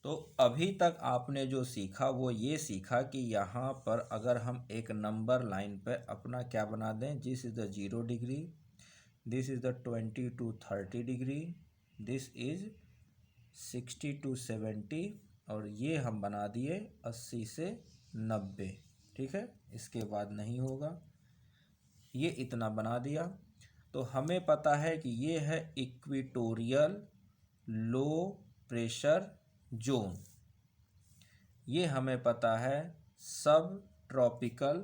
तो अभी तक आपने जो सीखा वो ये सीखा कि यहाँ पर अगर हम एक नंबर लाइन पर अपना क्या बना दें, this is the 0 degree, this is the 20 to 30 degree, this is 60 to 70 और ये हम बना दिए 80 से 90। ठीक है, इसके बाद नहीं होगा, ये इतना बना दिया। तो हमें पता है कि ये है इक्वेटोरियल लो प्रेशर जोन, ये हमें पता है सब ट्रॉपिकल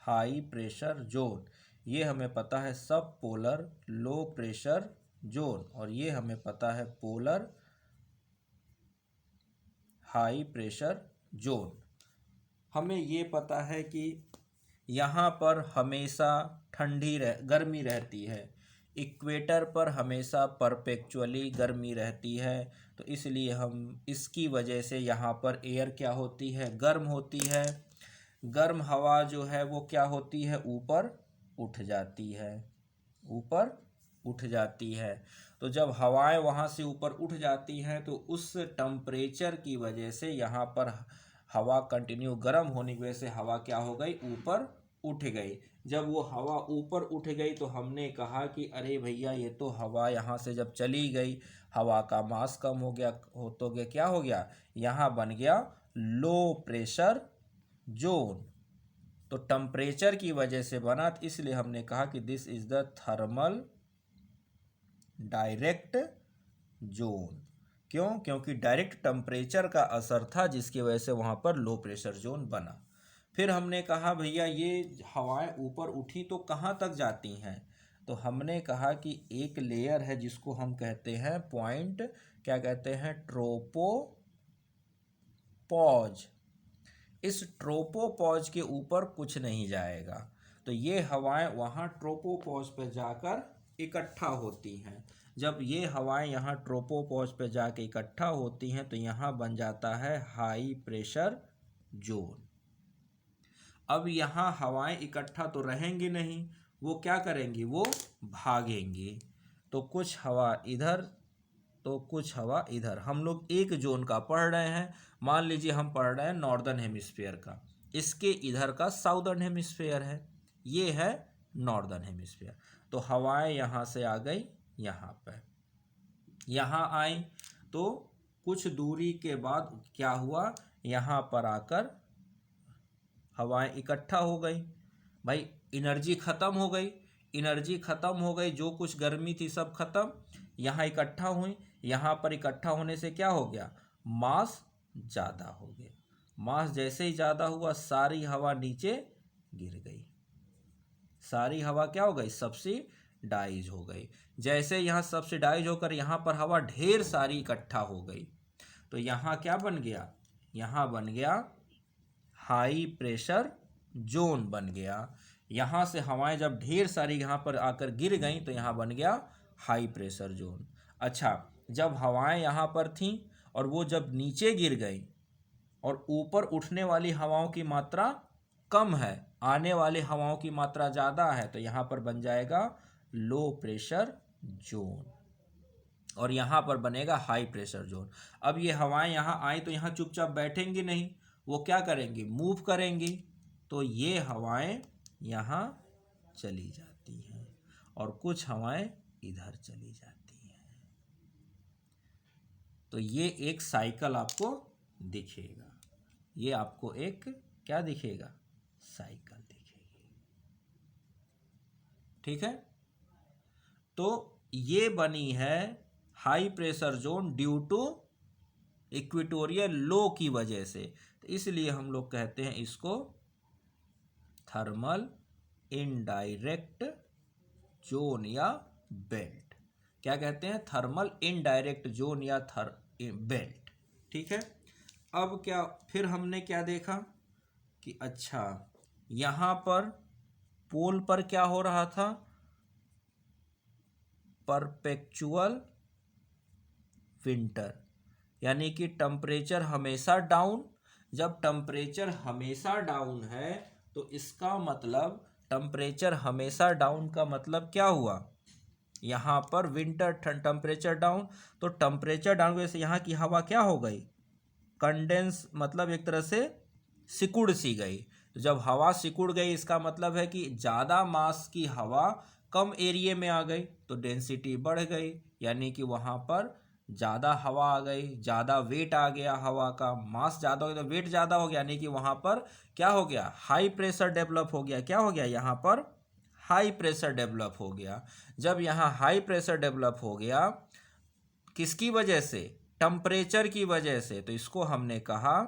हाई प्रेशर जोन, ये हमें पता है सब पोलर लो प्रेशर जोन, और ये हमें पता है पोलर हाई प्रेशर जोन। हमें ये पता है कि यहाँ पर हमेशा गर्मी रहती है, इक्वेटर पर हमेशा परपेचुअली गर्मी रहती है, तो इसलिए हम इसकी वजह से यहाँ पर एयर क्या होती है, गर्म होती है। गर्म हवा जो है वो क्या होती है, ऊपर उठ जाती है। तो जब हवाएं वहाँ से ऊपर उठ जाती हैं तो उस टेम्परेचर की वजह से यहाँ पर हवा कंटिन्यू गर्म होने की वजह से हवा क्या हो गई, ऊपर उठ गई। जब वो हवा ऊपर उठ गई तो हमने कहा कि अरे भैया ये तो हवा यहाँ से जब चली गई, हवा का मास कम हो गया, क्या हो गया, यहाँ बन गया लो प्रेशर जोन। तो टेम्परेचर की वजह से बना, इसलिए हमने कहा कि this is the thermal direct zone. क्यों? क्योंकि डायरेक्ट टेम्परेचर का असर था जिसकी वजह से वहाँ पर लो प्रेशर जोन बना। फिर हमने कहा भैया ये हवाएं ऊपर उठी तो कहाँ तक जाती हैं, तो हमने कहा कि एक लेयर है जिसको हम कहते हैं पॉइंट, क्या कहते हैं, ट्रोपोपॉज। इस ट्रोपोपॉज के ऊपर कुछ नहीं जाएगा, तो ये हवाएं वहाँ ट्रोपोपॉज पर जाकर इकट्ठा होती हैं। जब ये हवाएं यहाँ ट्रोपोपॉज पे जाके इकट्ठा होती हैं तो यहाँ बन जाता है हाई प्रेशर जोन। अब यहाँ हवाएं इकट्ठा तो रहेंगी नहीं, वो क्या करेंगी, वो भागेंगी। तो कुछ हवा इधर तो कुछ हवा इधर। हम लोग एक जोन का पढ़ रहे हैं, मान लीजिए हम पढ़ रहे हैं नॉर्दर्न हेमिस्फीयर का, इसके इधर का साउदर्न हेमिस्फीयर है, ये है नॉर्दर्न हेमिस्फीयर। तो हवाएं यहाँ से आ गई, यहाँ पर यहाँ आई, तो कुछ दूरी के बाद क्या हुआ, यहाँ पर आकर हवाएं इकट्ठा हो गई। भाई एनर्जी ख़त्म हो गई, जो कुछ गर्मी थी सब खत्म, यहाँ इकट्ठा हुई। यहाँ पर इकट्ठा होने से क्या हो गया, मास ज़्यादा हो गया। मास जैसे ही ज़्यादा हुआ सारी हवा नीचे गिर गई, सारी हवा क्या हो गई, सब्सिडाइज हो गई। जैसे यहाँ सब्सिडाइज होकर यहाँ पर हवा ढेर सारी इकट्ठा हो गई, तो यहाँ क्या बन गया, यहाँ बन गया हाई प्रेशर जोन बन गया। यहाँ से हवाएं जब ढेर सारी यहाँ पर आकर गिर गई तो यहाँ बन गया हाई प्रेशर जोन। अच्छा, जब हवाएं यहाँ पर थीं और वो जब नीचे गिर गई और ऊपर उठने वाली हवाओं की मात्रा कम है, आने वाली हवाओं की मात्रा ज़्यादा है, तो यहाँ पर बन जाएगा लो प्रेशर जोन और यहाँ पर बनेगा हाई प्रेशर जोन। अब ये हवाएं यहाँ आई तो यहाँ चुपचाप बैठेंगी नहीं, वो क्या करेंगी, मूव करेंगी। तो ये हवाएं यहाँ चली जाती हैं और कुछ हवाएं इधर चली जाती हैं। तो ये एक साइकिल आपको दिखेगा, ये आपको एक क्या दिखेगा, साइकिल दिखेगी। ठीक है, तो ये बनी है high pressure zone due to equatorial low की वजह से। तो इसलिए हम लोग कहते हैं इसको थर्मल इनडायरेक्ट जोन या बेल्ट। क्या कहते हैं, थर्मल इनडायरेक्ट जोन या बेल्ट। ठीक है, अब क्या फिर हमने क्या देखा कि अच्छा यहाँ पर पोल पर क्या हो रहा था, परपेचुअल विंटर, यानी कि टेम्परेचर हमेशा डाउन। जब टेम्परेचर हमेशा डाउन है तो इसका मतलब टेम्परेचर हमेशा डाउन का मतलब क्या हुआ, यहाँ पर विंटर टेम्परेचर डाउन, तो टेम्परेचर डाउन की वजह से यहाँ की हवा क्या हो गई, कंडेंस, मतलब एक तरह से सिकुड़ सी गई। तो जब हवा सिकुड़ गई इसका मतलब है कि ज़्यादा मास की हवा कम एरिया में आ गई, तो डेंसिटी बढ़ गई, यानी कि वहाँ पर ज़्यादा हवा आ गई, ज़्यादा वेट आ गया, हवा का मास ज़्यादा हो गया तो वेट ज़्यादा हो गया, यानी कि वहाँ पर क्या हो गया, हाई प्रेशर डेवलप हो गया। क्या हो गया, यहाँ पर हाई प्रेशर डेवलप हो गया। जब यहाँ हाई प्रेशर डेवलप हो गया किसकी वजह से, टेम्परेचर की वजह से, तो इसको हमने कहा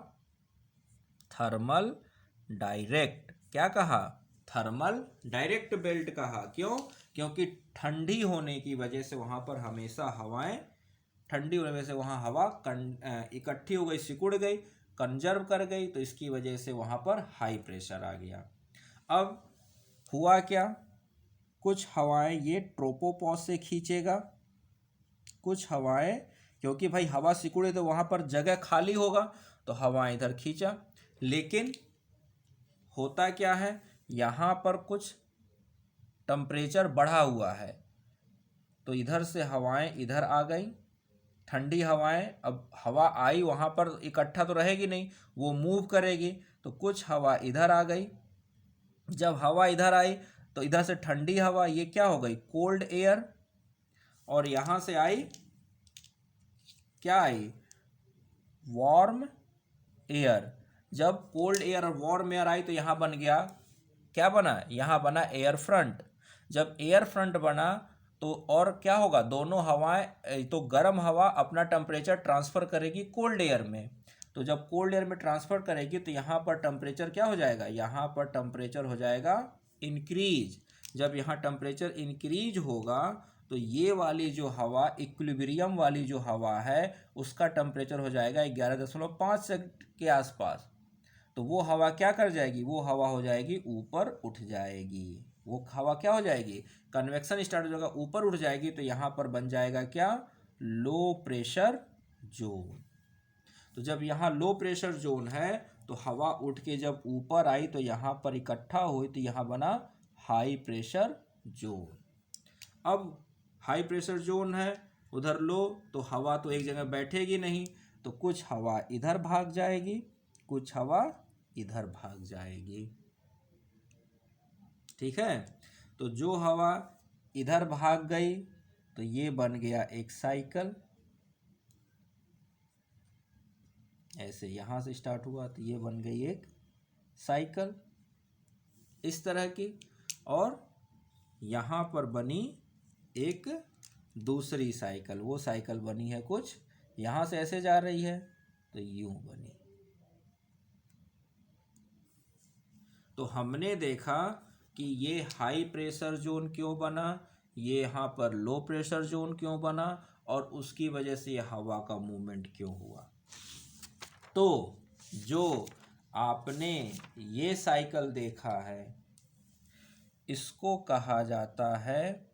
थर्मल डायरेक्ट। क्या कहा, थर्मल डायरेक्ट बेल्ट कहा। क्यों, क्योंकि ठंडी होने की वजह से वहाँ पर हमेशा हवाएं, ठंडी होने की वजह से वहाँ हवा इकट्ठी हो गई, सिकुड़ गई, कंजर्व कर गई, तो इसकी वजह से वहाँ पर हाई प्रेशर आ गया। अब हुआ क्या, कुछ हवाएं ये ट्रोपोपॉज से खींचेगा, कुछ हवाएं, क्योंकि भाई हवा सिकुड़े तो वहाँ पर जगह खाली होगा, तो हवाएं इधर खींचा, लेकिन होता क्या है, यहाँ पर कुछ टेम्परेचर बढ़ा हुआ है, तो इधर से हवाएं इधर आ गई, ठंडी हवाएं, अब हवा आई वहाँ पर इकट्ठा तो रहेगी नहीं, वो मूव करेगी, तो कुछ हवा इधर आ गई। जब हवा इधर आई तो इधर से ठंडी हवा, ये क्या हो गई, कोल्ड एयर, और यहाँ से आई, क्या आई, वार्म एयर। जब कोल्ड एयर और वार्म एयर आई तो यहाँ बन गया, क्या बना, यहाँ बना एयर फ्रंट। जब एयर फ्रंट बना तो और क्या होगा, दोनों हवाएं, तो गर्म हवा अपना टेम्परेचर ट्रांसफ़र करेगी कोल्ड एयर में, तो जब कोल्ड एयर में ट्रांसफ़र करेगी तो यहाँ पर टेम्परेचर क्या हो जाएगा, यहाँ पर टेम्परेचर हो जाएगा इंक्रीज। जब यहाँ टेम्परेचर इंक्रीज होगा तो ये वाली जो हवा, इक्विलिब्रियम वाली जो हवा है, उसका टेम्परेचर हो जाएगा 11.5 से के आसपास, तो वो हवा क्या कर जाएगी, वो हवा हो जाएगी ऊपर उठ जाएगी। वो हवा क्या हो जाएगी, कन्वेक्शन स्टार्ट हो जाएगा, ऊपर उठ जाएगी, तो यहाँ पर बन जाएगा क्या, लो प्रेशर जोन। तो जब यहाँ लो प्रेशर जोन है तो हवा उठ के जब ऊपर आई तो यहाँ पर इकट्ठा हुई, तो यहाँ बना हाई प्रेशर जोन। अब हाई प्रेशर जोन है, उधर लो, तो हवा तो एक जगह बैठेगी नहीं, तो कुछ हवा इधर भाग जाएगी, कुछ हवा इधर भाग जाएगी। ठीक है, तो जो हवा इधर भाग गई तो ये बन गया एक साइकिल, ऐसे यहाँ से स्टार्ट हुआ तो ये बन गई एक साइकिल इस तरह की, और यहाँ पर बनी एक दूसरी साइकिल, वो साइकिल बनी है कुछ यहाँ से ऐसे जा रही है तो यूं बनी। तो हमने देखा कि ये हाई प्रेशर जोन क्यों बना, ये यहाँ पर लो प्रेशर जोन क्यों बना, और उसकी वजह से ये हवा का मूवमेंट क्यों हुआ। तो जो आपने ये साइकिल देखा है इसको कहा जाता है,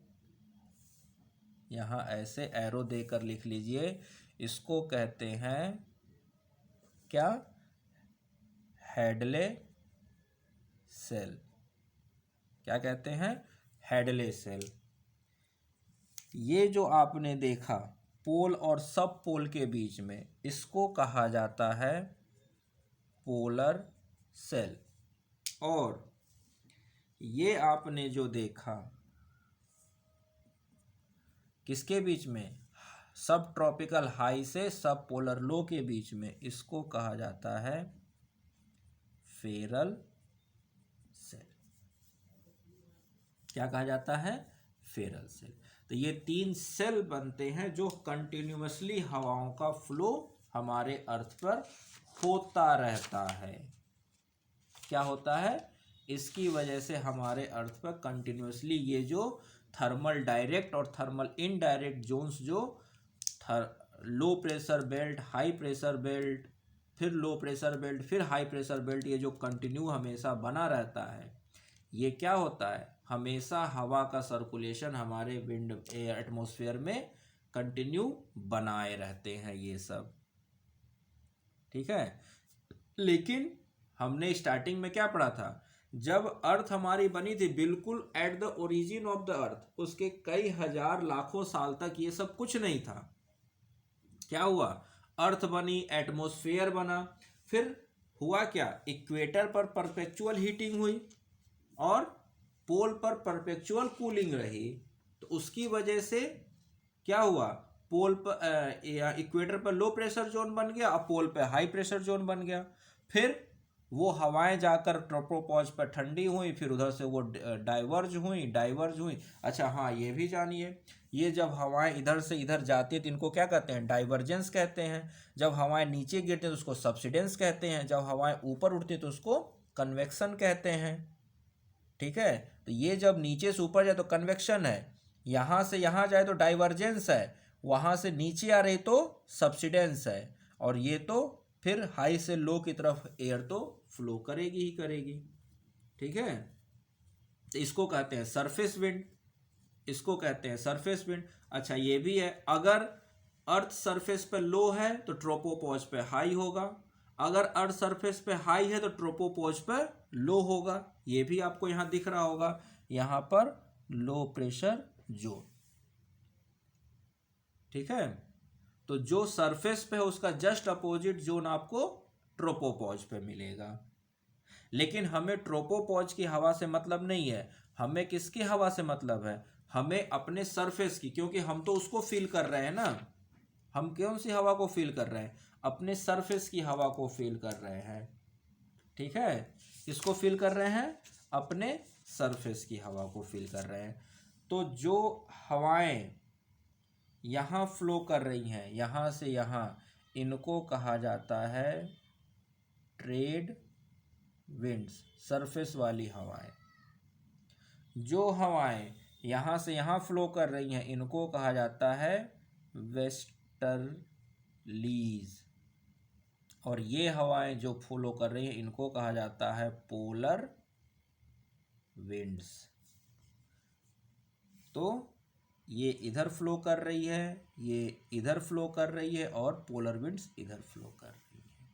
यहाँ ऐसे एरो देकर लिख लीजिए, इसको कहते हैं क्या, हेडले सेल। क्या कहते हैं, हेडले सेल। ये जो आपने देखा पोल और सब पोल के बीच में, इसको कहा जाता है पोलर सेल। और ये आपने जो देखा किसके बीच में, सब ट्रॉपिकल हाई से सब पोलर लो के बीच में, इसको कहा जाता है फेरल सेल। क्या कहा जाता है, फेरल सेल। तो ये 3 सेल बनते हैं जो कंटिन्यूअसली हवाओं का फ्लो हमारे अर्थ पर होता रहता है। क्या होता है, इसकी वजह से हमारे अर्थ पर कंटिन्यूअसली ये जो थर्मल डायरेक्ट और थर्मल इनडायरेक्ट जोन्स, जो लो pressure belt, high pressure belt, फिर लो प्रेशर बेल्ट, फिर हाई प्रेशर बेल्ट, ये जो कंटिन्यू हमेशा बना रहता है, ये क्या होता है, हमेशा हवा का सर्कुलेशन हमारे विंड एटमॉस्फेयर में कंटिन्यू बनाए रहते हैं ये सब। ठीक है, लेकिन हमने स्टार्टिंग में क्या पढ़ा था, जब अर्थ हमारी बनी थी बिल्कुल at the origin of the earth, उसके कई हजार लाखों साल तक ये सब कुछ नहीं था। क्या हुआ? अर्थ बनी, एटमॉस्फेयर बना, फिर हुआ क्या? इक्वेटर पर परपेचुअल हीटिंग हुई और पोल पर परपेचुअल कूलिंग रही। तो उसकी वजह से क्या हुआ? पोल पर इक्वेटर पर लो प्रेशर जोन बन गया और पोल पे हाई प्रेशर जोन बन गया। फिर वो हवाएं जाकर ट्रोपोपॉज पर ठंडी हुई, फिर उधर से वो डाइवर्ज हुई। अच्छा हाँ, ये भी जानिए, ये जब हवाएं इधर से इधर जाती है तो इनको क्या कहते हैं? डाइवर्जेंस कहते हैं। जब हवाएं नीचे गिरती हैं तो उसको सब्सिडेंस कहते हैं। जब हवाएं ऊपर उठती हैं तो उसको कन्वेक्शन कहते हैं। ठीक है, तो ये जब नीचे से ऊपर जाए तो कन्वेक्शन है, यहाँ से यहाँ जाए तो डाइवर्जेंस है, वहाँ से नीचे आ रही तो सब्सिडेंस है, और ये तो फिर हाई से लो की तरफ एयर तो फ्लो करेगी ही करेगी। ठीक है, तो इसको कहते हैं सरफेस विंड, इसको कहते हैं सरफेस विंड। अच्छा ये भी है, अगर अर्थ सरफेस पे लो है तो ट्रोपोपॉज पे हाई होगा, अगर अर्थ सरफेस पे हाई है तो ट्रोपोपॉज पे लो होगा। ये भी आपको यहां दिख रहा होगा, यहां पर लो प्रेशर जोन। ठीक है, तो जो सरफेस पे है उसका जस्ट अपोजिट जोन आपको ट्रोपोपॉज पे मिलेगा। लेकिन हमें ट्रोपोपॉज की हवा से मतलब नहीं है, हमें किसकी हवा से मतलब है? हमें अपने सरफेस की, क्योंकि हम तो उसको फील कर रहे हैं ना। हम कौन सी हवा को फील कर रहे हैं? अपने सरफेस की हवा को फील कर रहे हैं। ठीक है, इसको फील कर रहे हैं, अपने सरफेस की हवा को फील कर रहे हैं। तो जो हवाएं यहाँ फ्लो कर रही हैं, यहाँ से यहाँ, इनको कहा जाता है ट्रेड विंड्स, सरफेस वाली हवाएं। जो हवाएं यहाँ से यहाँ फ्लो कर रही हैं इनको कहा जाता है वेस्टर्लीज, और ये हवाएं जो फ्लो कर रही हैं इनको कहा जाता है पोलर विंड्स। तो ये इधर फ्लो कर रही है, ये इधर फ्लो कर रही है, और पोलर विंड्स इधर फ्लो कर रही है।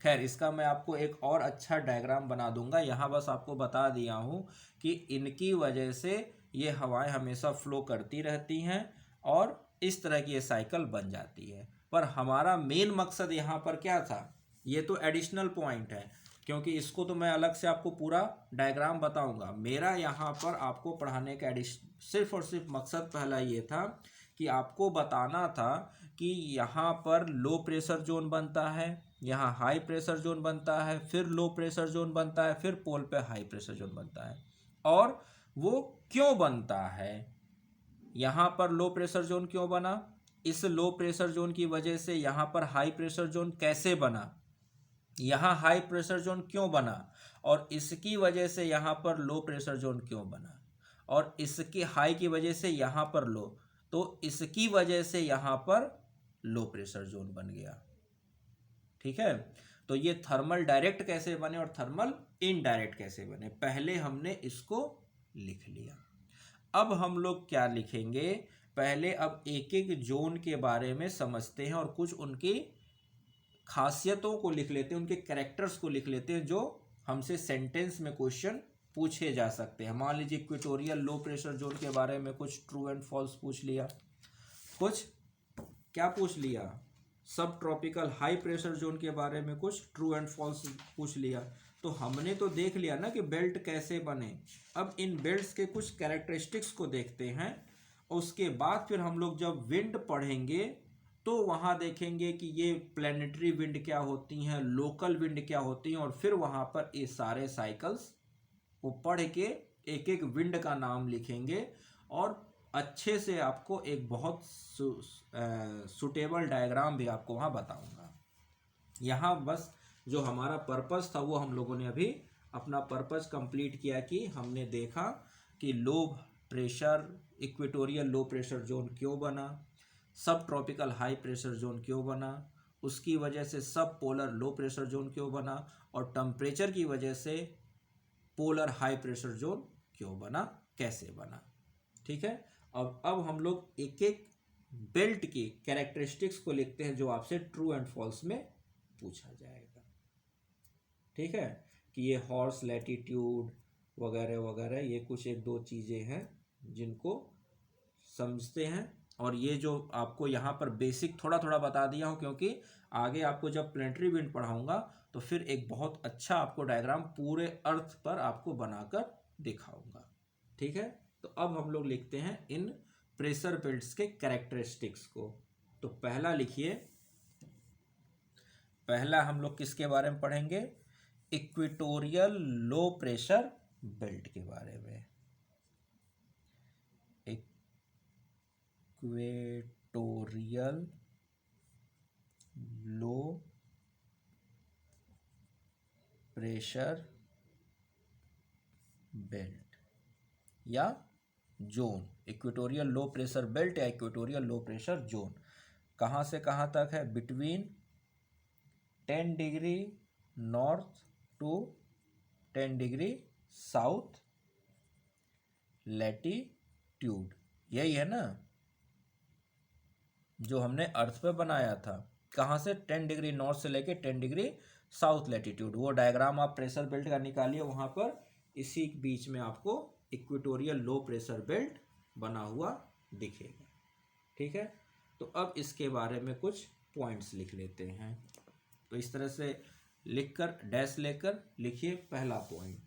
खैर, इसका मैं आपको एक और अच्छा डायग्राम बना दूंगा, यहाँ बस आपको बता दिया हूँ कि इनकी वजह से ये हवाएं हमेशा फ्लो करती रहती हैं और इस तरह की ये साइकिल बन जाती है। पर हमारा मेन मकसद यहाँ पर क्या था? ये तो एडिशनल पॉइंट है, क्योंकि इसको तो मैं अलग से आपको पूरा डायग्राम बताऊंगा। मेरा यहाँ पर आपको पढ़ाने का सिर्फ और सिर्फ मकसद पहला ये था कि आपको बताना था कि यहाँ पर लो प्रेशर जोन बनता है, यहाँ हाई प्रेशर जोन बनता है, फिर लो प्रेशर जोन बनता है, फिर पोल पे हाई प्रेशर जोन बनता है, और वो क्यों बनता है। यहाँ पर लो प्रेशर जोन क्यों बना, इस लो प्रेशर जोन की वजह से यहाँ पर हाई प्रेशर जोन कैसे बना, यहाँ हाई प्रेशर जोन क्यों बना, और इसकी वजह से यहाँ पर लो प्रेशर जोन क्यों बना, और इसकी हाई की वजह से यहाँ पर लो, तो इसकी वजह से यहाँ पर लो प्रेशर जोन बन गया। ठीक है, तो ये थर्मल डायरेक्ट कैसे बने और थर्मल इनडायरेक्ट कैसे बने, पहले हमने इसको लिख लिया। अब हम लोग क्या लिखेंगे? पहले अब एक एक जोन के बारे में समझते हैं और कुछ उनकी खासियतों को लिख लेते हैं, उनके कैरेक्टर्स को लिख लेते हैं जो हमसे सेंटेंस में क्वेश्चन पूछे जा सकते हैं। मान लीजिए इक्वेटोरियल लो प्रेशर जोन के बारे में कुछ ट्रू एंड फॉल्स पूछ लिया, कुछ क्या पूछ लिया, सब ट्रॉपिकल हाई प्रेशर जोन के बारे में कुछ ट्रू एंड फॉल्स पूछ लिया। तो हमने तो देख लिया ना कि बेल्ट कैसे बने। अब इन बेल्ट्स के कुछ कैरेक्टरिस्टिक्स को देखते हैं, उसके बाद फिर हम लोग जब विंड पढ़ेंगे तो वहाँ देखेंगे कि ये प्लेनेटरी विंड क्या होती हैं, लोकल विंड क्या होती हैं, और फिर वहाँ पर ये सारे साइकिल्स को पढ़ के एक एक विंड का नाम लिखेंगे, और अच्छे से आपको एक बहुत सुटेबल डायग्राम भी आपको वहाँ बताऊंगा। यहाँ बस जो हमारा पर्पस था वो हम लोगों ने अभी अपना पर्पस कंप्लीट किया कि हमने देखा कि low pressure equatorial low pressure zone क्यों बना, सब ट्रॉपिकल हाई प्रेशर जोन क्यों बना, उसकी वजह से सब पोलर लो प्रेशर जोन क्यों बना, और टेम्परेचर की वजह से पोलर हाई प्रेशर जोन क्यों बना, कैसे बना। ठीक है, अब हम लोग एक एक बेल्ट की कैरेक्टरिस्टिक्स को लिखते हैं जो आपसे ट्रू एंड फॉल्स में पूछा जाएगा। ठीक है, कि ये हॉर्स लैटिट्यूड वगैरह वगैरह, ये कुछ एक दो चीज़ें हैं जिनको समझते हैं। और ये जो आपको यहाँ पर बेसिक थोड़ा थोड़ा बता दिया हूँ, क्योंकि आगे आपको जब प्लेनेटरी विंड पढ़ाऊँगा तो फिर एक बहुत अच्छा आपको डायग्राम पूरे अर्थ पर आपको बनाकर दिखाऊंगा। ठीक है, तो अब हम लोग लिखते हैं इन प्रेशर बेल्ट्स के कैरेक्टरिस्टिक्स को। तो पहला लिखिए, पहला हम लोग किसके बारे में पढ़ेंगे? इक्वेटोरियल लो प्रेशर बेल्ट के बारे में। इक्वेटोरियल लो प्रेशर बेल्ट या zone, equatorial low pressure belt या इक्वेटोरियल लो प्रेशर जोन कहाँ से कहाँ तक है? Between 10 degree north to 10 degree south latitude. यही है ना जो हमने अर्थ पे बनाया था। कहाँ से? 10 डिग्री नॉर्थ से लेके 10 डिग्री साउथ लैटिट्यूड। वो डायग्राम आप प्रेशर बेल्ट का निकालिए, वहाँ पर इसी बीच में आपको इक्वेटोरियल लो प्रेशर बेल्ट बना हुआ दिखेगा। ठीक है, तो अब इसके बारे में कुछ पॉइंट्स लिख लेते हैं। तो इस तरह से लिखकर डैश लेकर लिखिए पहला पॉइंट,